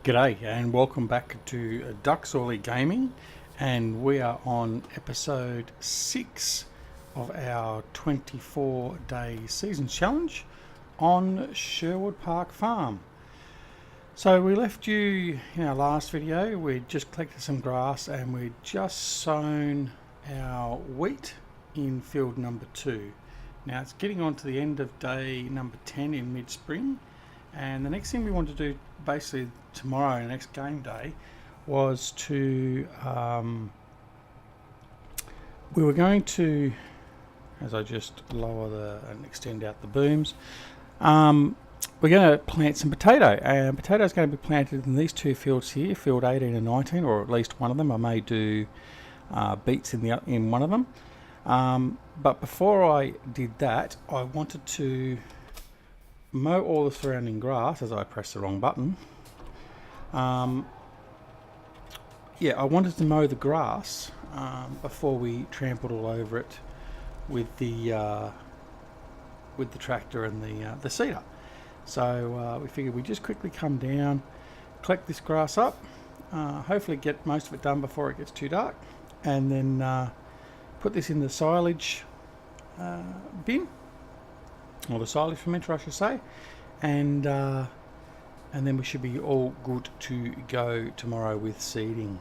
G'day and welcome back to Duckzorly Gaming, and we are on episode 6 of our 24-day season challenge on Sherwood Park Farm. So we left you in our last video. We just collected some grass and we'd just sown our wheat in field number 2. Now it's getting on to the end of day number 10 in mid-spring, and the next thing we want to do basically tomorrow, next game day, was to we were going to, as I just lower and extend out the booms, we're going to plant some potato, and potato is going to be planted in these two fields here, field 18 and 19, or at least one of them. I may do beets in one of them, but before I did that, I wanted to mow all the surrounding grass, as I pressed the wrong button. I wanted to mow the grass before we trampled all over it with the tractor and the seeder. So we figured we'd just quickly come down, collect this grass up, hopefully get most of it done before it gets too dark, and then put this in the silage bin, or the silage fermenter I should say, and then we should be all good to go tomorrow with seeding.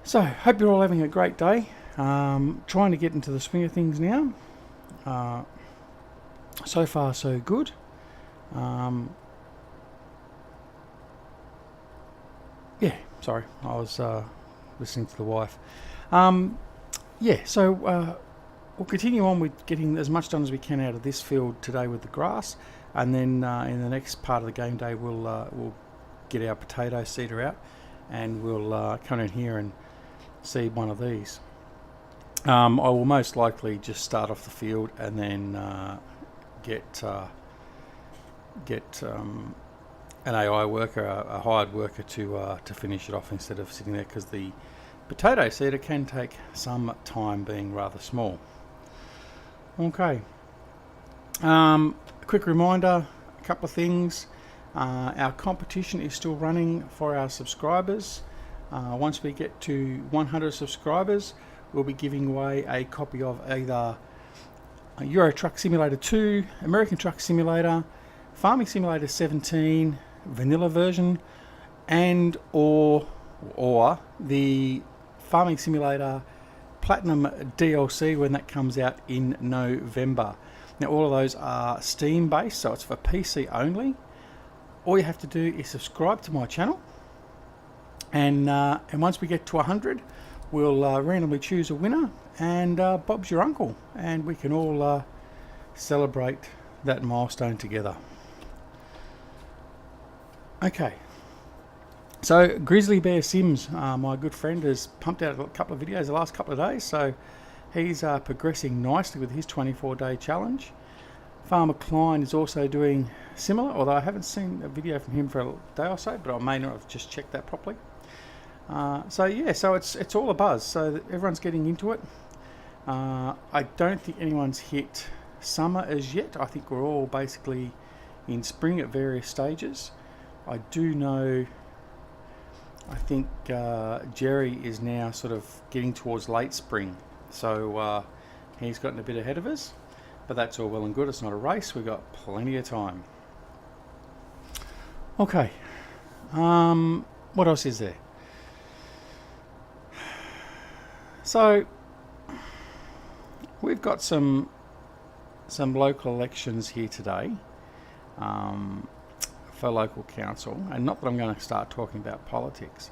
So hope you're all having a great day. Trying to get into the swing of things now. So far so good. Sorry, I was listening to the wife. We'll continue on with getting as much done as we can out of this field today with the grass, and then in the next part of the game day we'll get our potato seeder out, and we'll come in here and seed one of these. I will most likely just start off the field and then get an AI worker, a hired worker, to finish it off instead of sitting there, because the potato seeder can take some time, being rather small. Okay. Quick reminder, a couple of things. Our competition is still running for our subscribers. Once we get to 100 subscribers, we'll be giving away a copy of either Euro Truck Simulator 2, American Truck Simulator, Farming Simulator 17 vanilla version, and or the Farming Simulator Platinum DLC when that comes out in November. Now all of those are Steam based, so it's for PC only. All you have to do is subscribe to my channel, and once we get to 100, we'll randomly choose a winner, and Bob's your uncle, and we can all celebrate that milestone together. Okay. So Grizzly Bear Sims, my good friend, has pumped out a couple of videos the last couple of days, so he's progressing nicely with his 24-day challenge. Farmer Klein is also doing similar, although I haven't seen a video from him for a day or so, but I may not have just checked that properly. So it's all a buzz, so everyone's getting into it. I don't think anyone's hit summer as yet. I think we're all basically in spring at various stages. I do know, I think Jerry is now sort of getting towards late spring, so he's gotten a bit ahead of us, but that's all well and good. It's not a race, we've got plenty of time. Okay, what else is there? So we've got some local elections here today for local council, and not that I'm going to start talking about politics,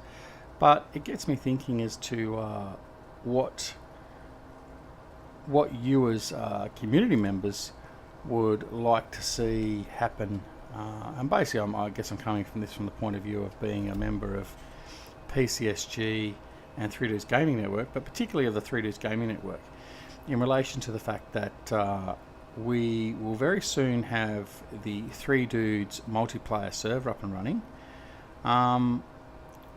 but it gets me thinking as to what you as community members would like to see happen. And basically I guess I'm coming from the point of view of being a member of PCSG and 3Dudes Gaming Network, but particularly of the 3Dudes Gaming Network, in relation to the fact that we will very soon have the 3Dudes multiplayer server up and running on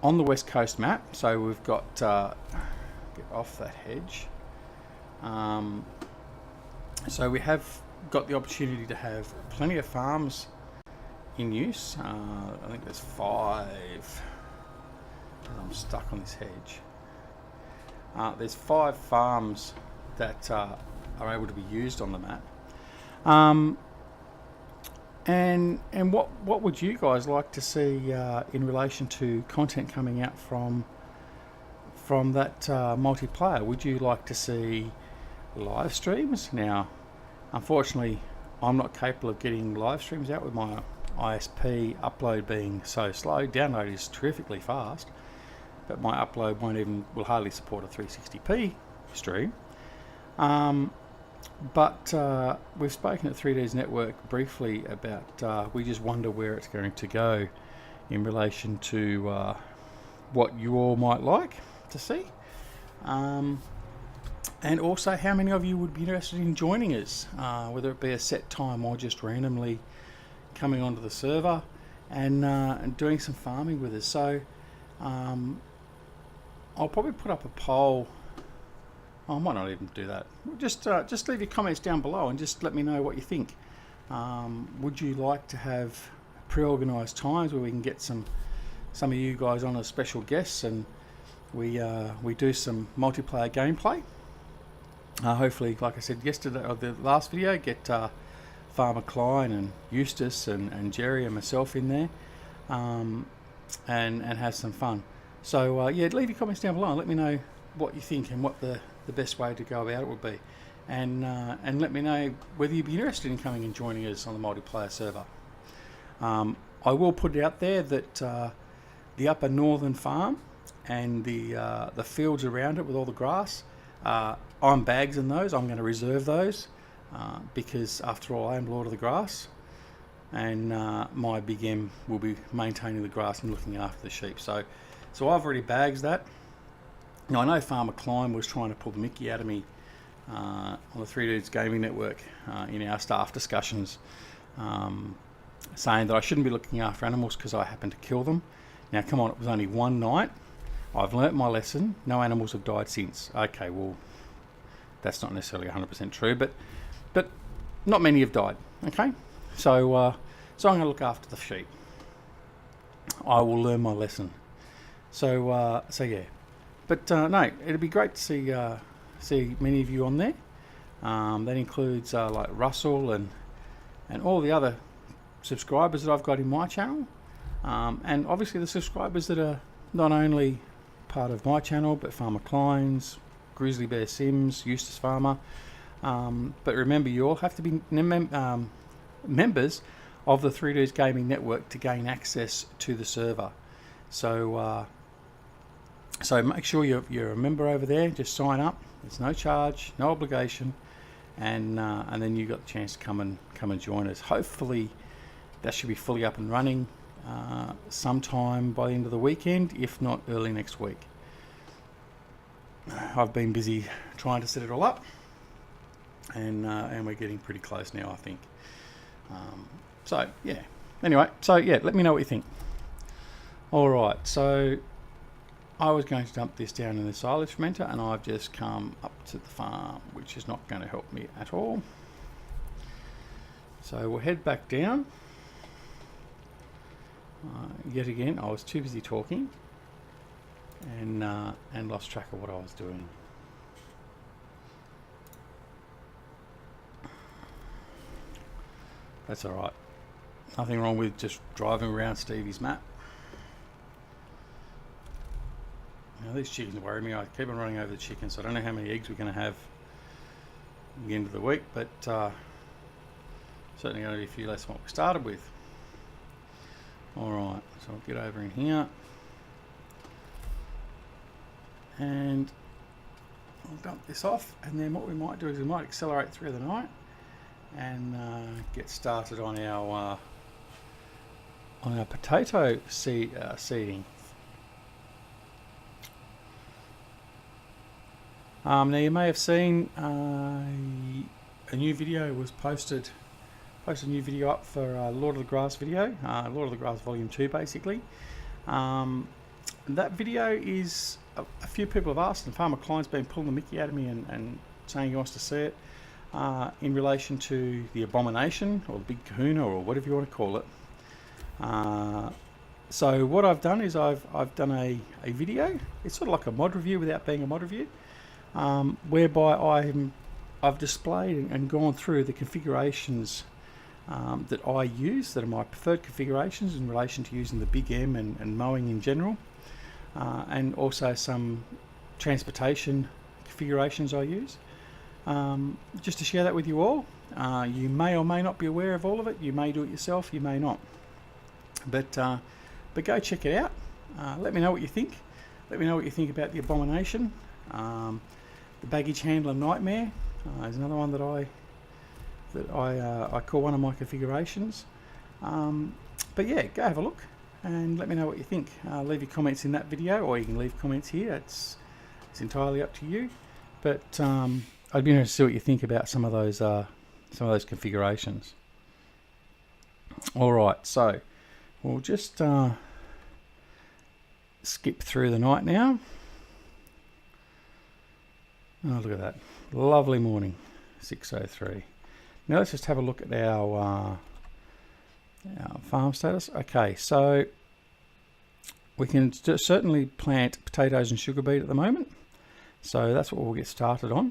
the West Coast map. So we've got, get off that hedge, so we have got the opportunity to have plenty of farms in use. I think there's 5. I'm stuck on this hedge. There's 5 farms that are able to be used on the map. And what would you guys like to see in relation to content coming out from that multiplayer? Would you like to see live streams? Now, unfortunately, I'm not capable of getting live streams out with my ISP upload being so slow. Download is terrifically fast, but my upload will hardly support a 360p stream. But we've spoken at 3Ds Network briefly about we just wonder where it's going to go in relation to what you all might like to see, and also how many of you would be interested in joining us, whether it be a set time or just randomly coming onto the server and doing some farming with us. So I'll probably put up a poll. I might not even do that. Just leave your comments down below and just let me know what you think. Would you like to have pre-organised times where we can get some of you guys on as special guests and we do some multiplayer gameplay? Hopefully, like I said yesterday or the last video, get Farmer Klein and Eustace and Jerry and myself in there, and have some fun. So yeah, leave your comments down below and let me know what you think and what the best way to go about it would be, and let me know whether you'd be interested in coming and joining us on the multiplayer server. I will put it out there that the upper northern farm and the fields around it with all the grass, I'm bagsing those. I'm going to reserve those because after all, I am Lord of the Grass, and my Big M will be maintaining the grass and looking after the sheep. So I've already bagged that. Now, I know Farmer Klein was trying to pull the mickey out of me on the 3Ds Gaming Network in our staff discussions, saying that I shouldn't be looking after animals because I happen to kill them. Now, come on, it was only one night. I've learnt my lesson. No animals have died since. Okay, well, that's not necessarily 100% true, but not many have died. Okay, so I'm going to look after the sheep. I will learn my lesson. So yeah. But no, it'd be great to see many of you on there. That includes like Russell and all the other subscribers that I've got in my channel, and obviously the subscribers that are not only part of my channel but Farmer Klein's, Grizzly Bear Sims, Eustace Pharmer. But remember, you all have to be members of the 3Ds Gaming Network to gain access to the server. So make sure you're a member over there. Just sign up. There's no charge, no obligation, and then you got the chance to come and join us. Hopefully, that should be fully up and running sometime by the end of the weekend, if not early next week. I've been busy trying to set it all up, and we're getting pretty close now, I think. So yeah. Anyway, so yeah, let me know what you think. All right, so I was going to dump this down in the silage fermenter, and I've just come up to the farm, which is not going to help me at all. So we'll head back down. Yet again, I was too busy talking and lost track of what I was doing. That's all right. Nothing wrong with just driving around Stevie's map. Now, these chickens worry me. I keep on running over the chickens, so I don't know how many eggs we're going to have at the end of the week, but certainly going to be a few less than what we started with. Alright, so I'll get over in here and I'll dump this off, and then what we might do is we might accelerate through the night and get started on our potato seeding. Now you may have seen a new video was posted a new video up for Lord of the Grass video, Lord of the Grass Volume 2 basically. That video is, a few people have asked, and Farmer Klein's been pulling the mickey out of me and saying he wants to see it, in relation to the abomination, or the big kahuna, or whatever you want to call it. So what I've done is I've done a video. It's sort of like a mod review without being a mod review, whereby I've displayed and gone through the configurations that I use, that are my preferred configurations in relation to using the Big M and mowing in general, and also some transportation configurations I use, just to share that with you all. You may or may not be aware of all of it. You may do it yourself, you may not, but go check it out. Let me know what you think. Let me know what you think about the Abomination. The Baggage Handler Nightmare is another one that I call one of my configurations. But yeah, go have a look and let me know what you think. Leave your comments in that video, or you can leave comments here. It's entirely up to you. But I'd be interested to see what you think about some of those configurations. All right, so we'll just skip through the night now. Oh, look at that, lovely morning, 6:03. Now let's just have a look at our farm status. Okay, so we can certainly plant potatoes and sugar beet at the moment, so that's what we'll get started on.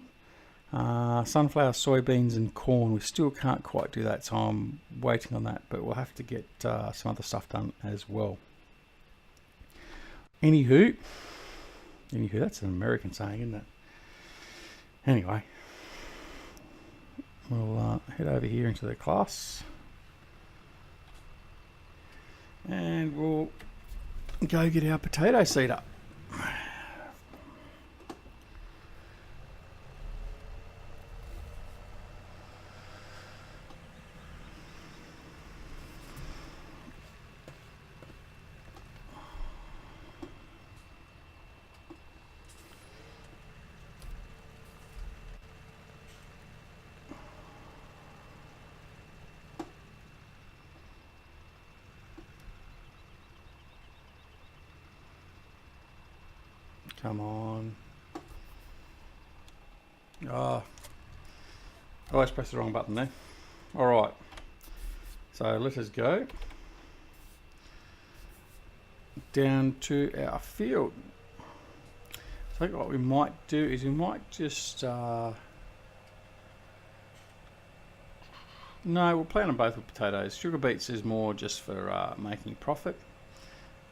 Sunflower, soybeans and corn, we still can't quite do that, so I'm waiting on that, but we'll have to get some other stuff done as well. Anywho, that's an American saying, isn't it? Anyway, we'll head over here into the class and we'll go get our potato seed up. Come on. Oh, I always press the wrong button there. All right, so let us go down to our field. So I think what we might do is we might just no, we'll plant them both with potatoes. Sugar beets is more just for making profit.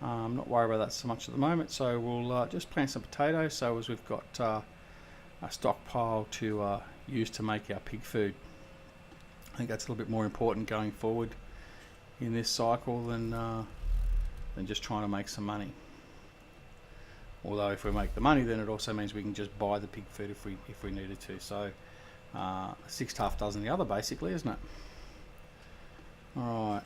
I'm not worried about that so much at the moment, so we'll just plant some potatoes so as we've got a stockpile to use to make our pig food. I think that's a little bit more important going forward in this cycle than just trying to make some money. Although if we make the money, then it also means we can just buy the pig food if we needed to. So 6 half dozen the other, basically, isn't it? All right.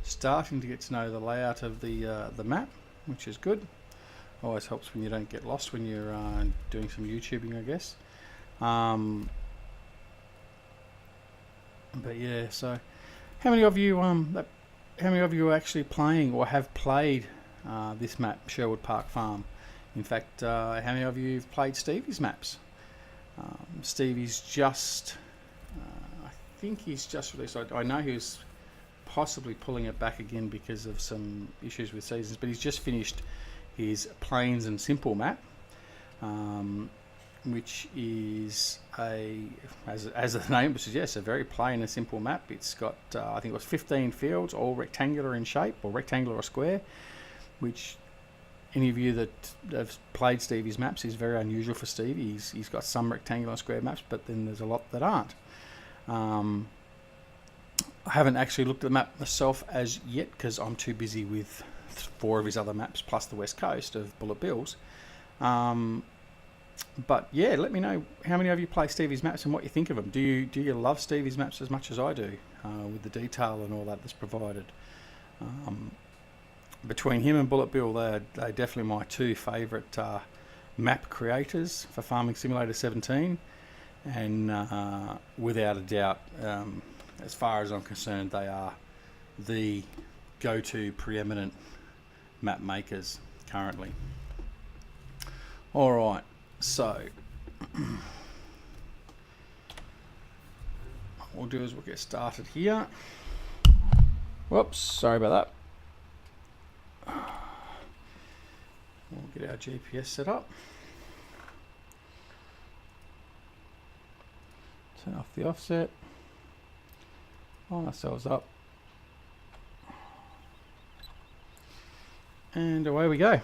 Starting to get to know the layout of the map, which is good. Always helps when you don't get lost when you're doing some YouTubing, I guess. But yeah, so how many of you are actually playing or have played this map, Sherwood Park Farm? In fact, how many of you have played Stevie's maps? Stevie's just, I think he's just released. I know he was possibly pulling it back again because of some issues with seasons, but he's just finished his Plains and Simple map, which is as the name suggests, a very plain and simple map. It's got I think it was 15 fields, all rectangular in shape, or rectangular or square, which any of you that have played Stevie's maps is very unusual for Stevie. He's got some rectangular square maps, but then there's a lot that aren't. I haven't actually looked at the map myself as yet because I'm too busy with 4 of his other maps plus the west coast of Bullet Bills. But yeah, let me know how many of you play Stevie's maps and what you think of them. Do you love Stevie's maps as much as I do, with the detail and all that's provided? Between him and Bullet Bill, they're definitely my 2 favourite map creators for Farming Simulator 17, and without a doubt, as far as I'm concerned, they are the go-to preeminent map makers currently. All right, so do is we'll get started here. Whoops, sorry about that. We'll get our GPS set up. Turn off the offset. Line ourselves up. And away we go.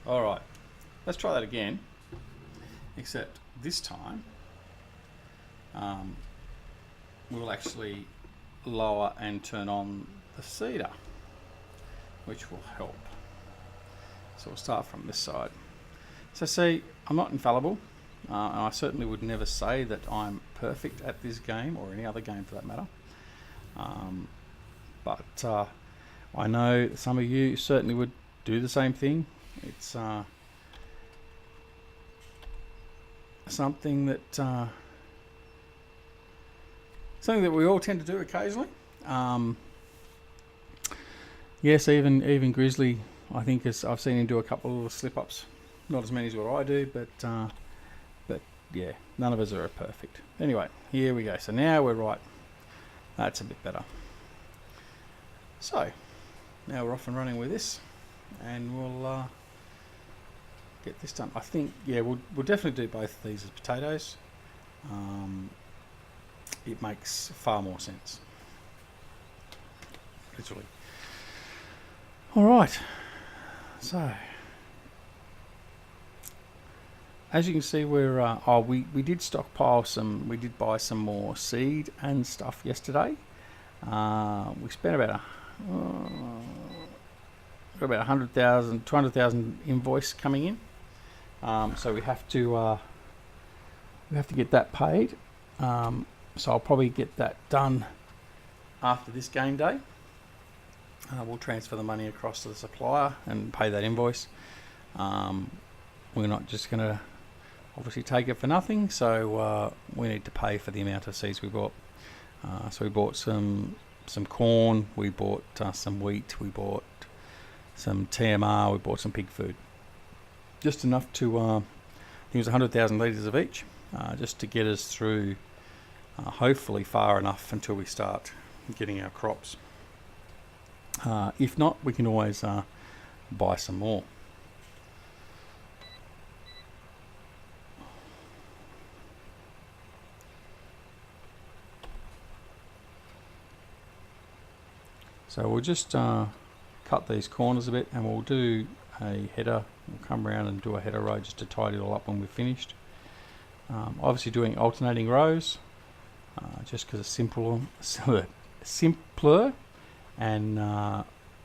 Alright, let's try that again, except this time we'll actually lower and turn on the cedar, which will help. So we'll start from this side. So see, I'm not infallible, and I certainly would never say that I'm perfect at this game or any other game for that matter. But I know some of you certainly would do the same thing. It's something that we all tend to do occasionally. Yes, even Grizzly, I think, I've seen him do a couple of slip-ups. Not as many as what I do, but yeah, none of us are perfect. Anyway, here we go. So now we're right. That's a bit better. So now we're off and running with this, and we'll get this done. I think, yeah, we'll definitely do both of these as potatoes. It makes far more sense, literally. All right, so as you can see, we're we did stockpile some. We did buy some more seed and stuff yesterday. We spent about got about 100,000, 200,000 invoice coming in. So we have to get that paid. So I'll probably get that done after this game day. We'll transfer the money across to the supplier and pay that invoice. We're not just going to obviously take it for nothing, so we need to pay for the amount of seeds we bought. So we bought some corn, we bought some wheat, we bought some TMR, we bought some pig food. Just enough to, I think it was 100,000 litres of each, just to get us through, hopefully far enough until we start getting our crops. If not, we can always buy some more. So we'll just cut these corners a bit, and we'll do a header. We'll come around and do a header row just to tidy it all up when we've finished. Obviously doing alternating rows, just because it's simpler, and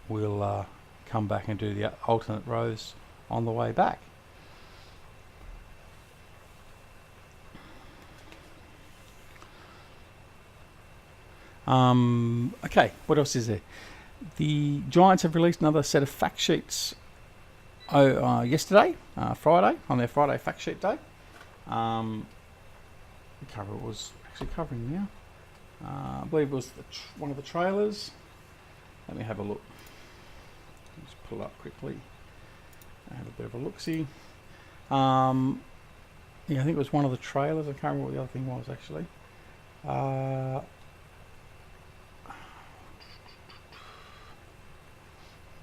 we'll come back and do the alternate rows on the way back. Okay, what else is there? The Giants have released another set of fact sheets yesterday, Friday, on their Friday fact sheet day. The cover it was actually covering now. I believe it was one of the trailers. Let me have a look. Just pull it up quickly. Have a bit of a look-see. Yeah, I think it was one of the trailers. I can't remember what the other thing was actually.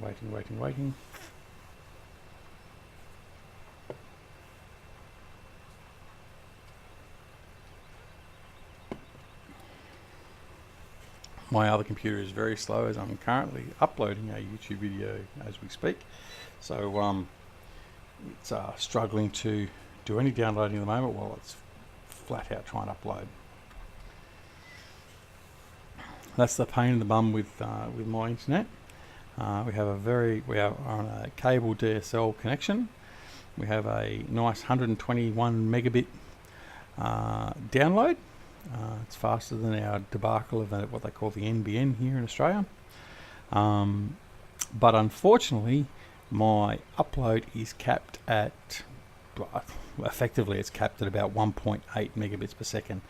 Waiting. My other computer is very slow as I'm currently uploading a YouTube video as we speak. So it's struggling to do any downloading at the moment while it's flat out trying to upload. That's the pain in the bum with my internet. We are on a cable DSL connection. We have a nice 121 megabit download. It's faster than our debacle of what they call the NBN here in Australia. But unfortunately, my upload is capped at, effectively it's capped at about 1.8 megabits per second.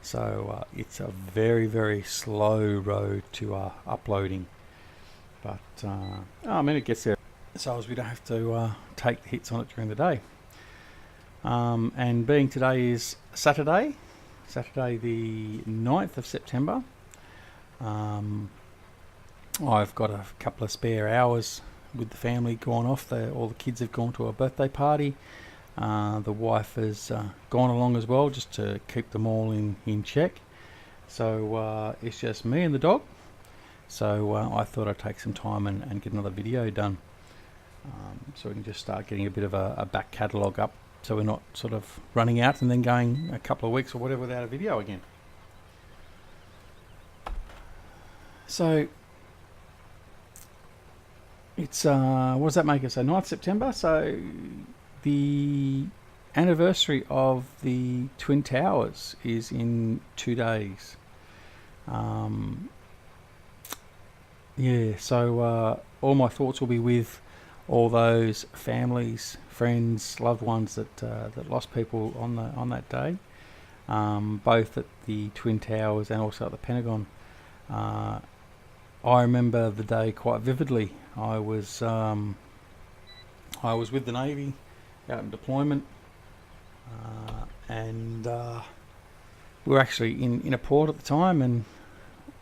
So it's a very, very slow road to uploading. But I mean, it gets there, so as we don't have to take the hits on it during the day. And being today is Saturday the 9th of September, I've got a couple of spare hours with the family gone off. All the kids have gone to a birthday party. The wife has gone along as well, just to keep them all in check. So it's just me and the dog. So I thought I'd take some time and get another video done, so we can just start getting a bit of a back catalogue up, so we're not sort of running out and then going a couple of weeks or whatever without a video again. So it's what does that make us? So 9th September. So the anniversary of the Twin Towers is in 2 days. Yeah, so all my thoughts will be with all those families, friends, loved ones that lost people on that day, both at the Twin Towers and also at the Pentagon. I remember the day quite vividly. I was with the Navy out in deployment, and we were actually in a port at the time, and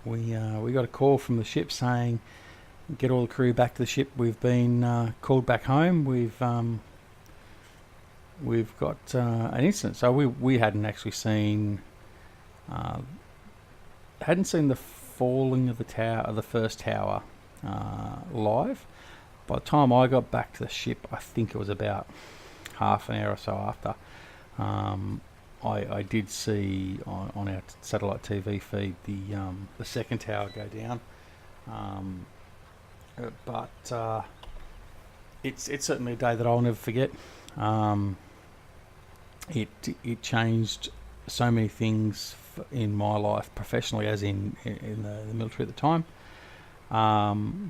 we got a call from the ship saying, get all the crew back to the ship. We've been called back home. We've got an incident. So we hadn't actually seen the falling of the first tower live. By the time I got back to the ship, I think it was about half an hour or so after, I did see on our satellite TV feed the second tower go down, but it's certainly a day that I'll never forget. It changed so many things in my life, professionally as in the military at the time,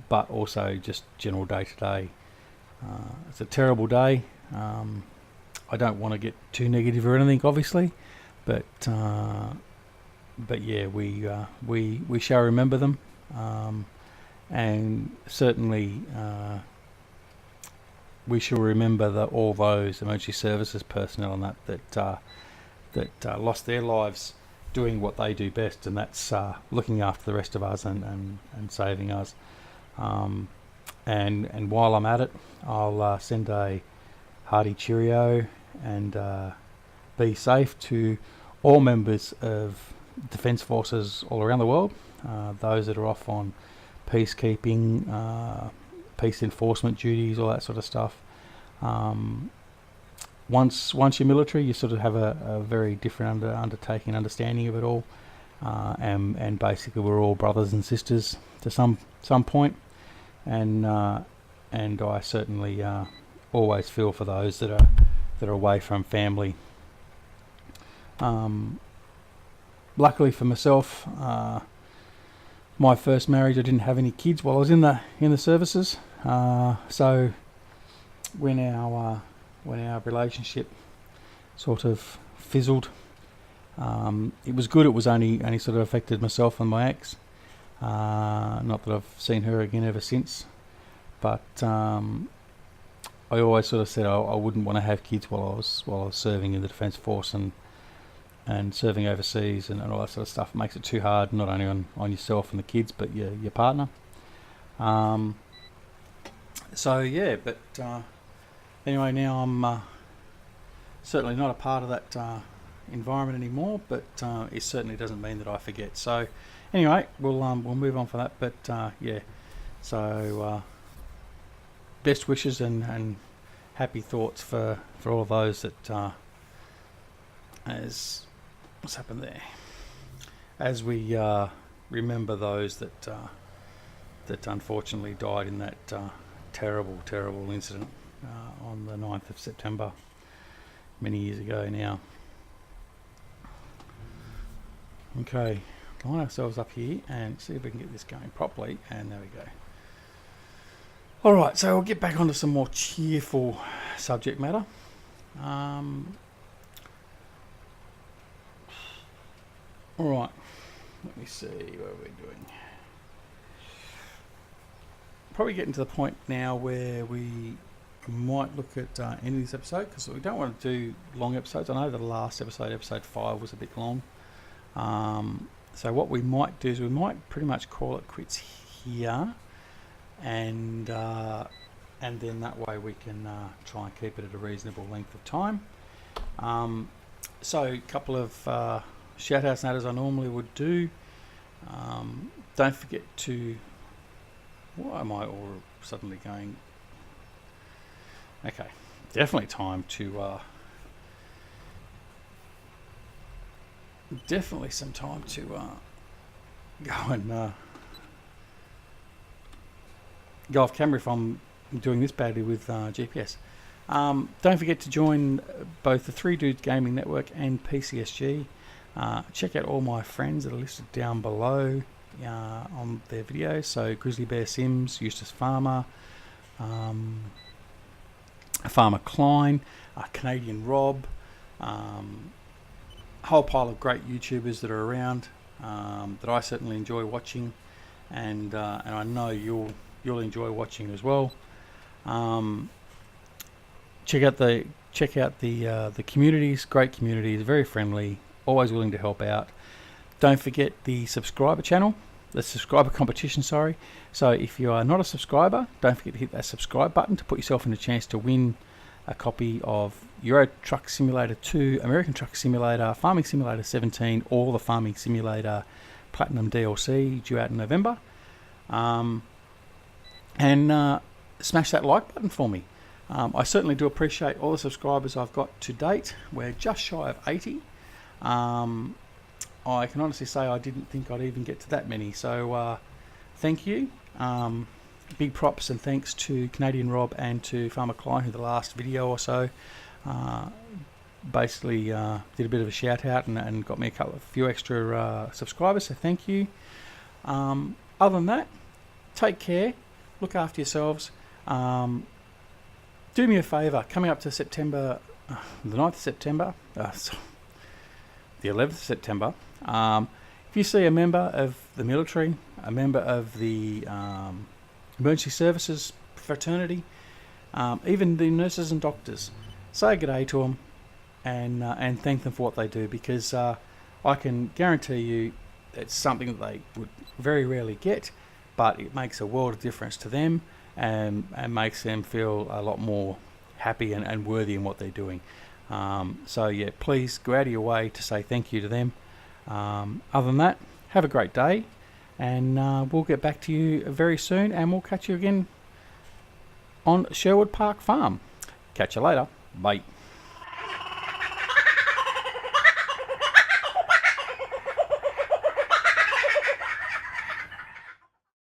but also just general day to day. It's a terrible day. I don't want to get too negative or anything, obviously, but yeah, we shall remember them, and certainly we shall remember all those emergency services personnel and that lost their lives doing what they do best, and that's looking after the rest of us and saving us. And while I'm at it, I'll send a hearty cheerio and be safe to all members of Defence Forces all around the world, those that are off on peacekeeping, peace enforcement duties, all that sort of stuff. Once you're military, you sort of have a very different undertaking, understanding of it all, and basically we're all brothers and sisters to some point, and I certainly always feel for those that are away from family. Luckily for myself, my first marriage, I didn't have any kids while I was in the services. So when our relationship sort of fizzled, it was good. It was only sort of affected myself and my ex. Not that I've seen her again ever since, but I always sort of said I wouldn't want to have kids while I was serving in the Defence Force and serving overseas and all that sort of stuff. It makes it too hard, not only on yourself and the kids, but your partner. So yeah, but anyway, now I'm certainly not a part of that environment anymore, but it certainly doesn't mean that I forget. So anyway, we'll move on for that. But yeah, so best wishes and happy thoughts for all of those that as what's happened there, as we remember those that unfortunately died in that terrible incident on the 9th of September many years ago now. Okay, line ourselves up here and see if we can get this going properly, and there we go. Alright, so we'll get back onto some more cheerful subject matter. Alright, let me see what we're doing. Probably getting to the point now where we I might look at ending this episode because we don't want to do long episodes. I know the last episode, episode 5, was a bit long. So what we might do is we might pretty much call it quits here, and then that way we can try and keep it at a reasonable length of time. So a couple of shout outs and that, as I normally would do. Don't forget to... Why am I all suddenly going... Okay, definitely time to... definitely some time to go and go off camera if I'm doing this badly with GPS. Don't forget to join both the 3 Dudes Gaming Network and PCSG. Check out all my friends that are listed down below on their videos. So Grizzly Bear Sims, Eustace Pharmer, Farmer Klein, Canadian Rob, a whole pile of great YouTubers that are around that I certainly enjoy watching, and I know you'll enjoy watching as well. Check out the communities, great communities, very friendly, always willing to help out. Don't forget the subscriber channel, the subscriber competition, sorry. So if you are not a subscriber, don't forget to hit that subscribe button to put yourself in a chance to win a copy of Euro Truck Simulator 2, American Truck Simulator, Farming Simulator 17, or the Farming Simulator Platinum DLC due out in November. And smash that like button for me. I certainly do appreciate all the subscribers I've got to date. We're just shy of 80. I can honestly say I didn't think I'd even get to that many. So thank you. Big props and thanks to Canadian Rob and to Farmer Klein, who the last video or so basically did a bit of a shout out and got me a few extra subscribers. So thank you. Other than that, take care. Look after yourselves. Do me a favour, coming up to September, the 9th of September, the 11th of September, if you see a member of the military, a member of the emergency services fraternity, even the nurses and doctors, say good day to them and thank them for what they do, because I can guarantee you it's something that they would very rarely get, but it makes a world of difference to them and makes them feel a lot more happy and worthy in what they're doing. So yeah, please go out of your way to say thank you to them. Other than that, have a great day, and we'll get back to you very soon, and we'll catch you again on Sherwood Park Farm. Catch you later. Bye.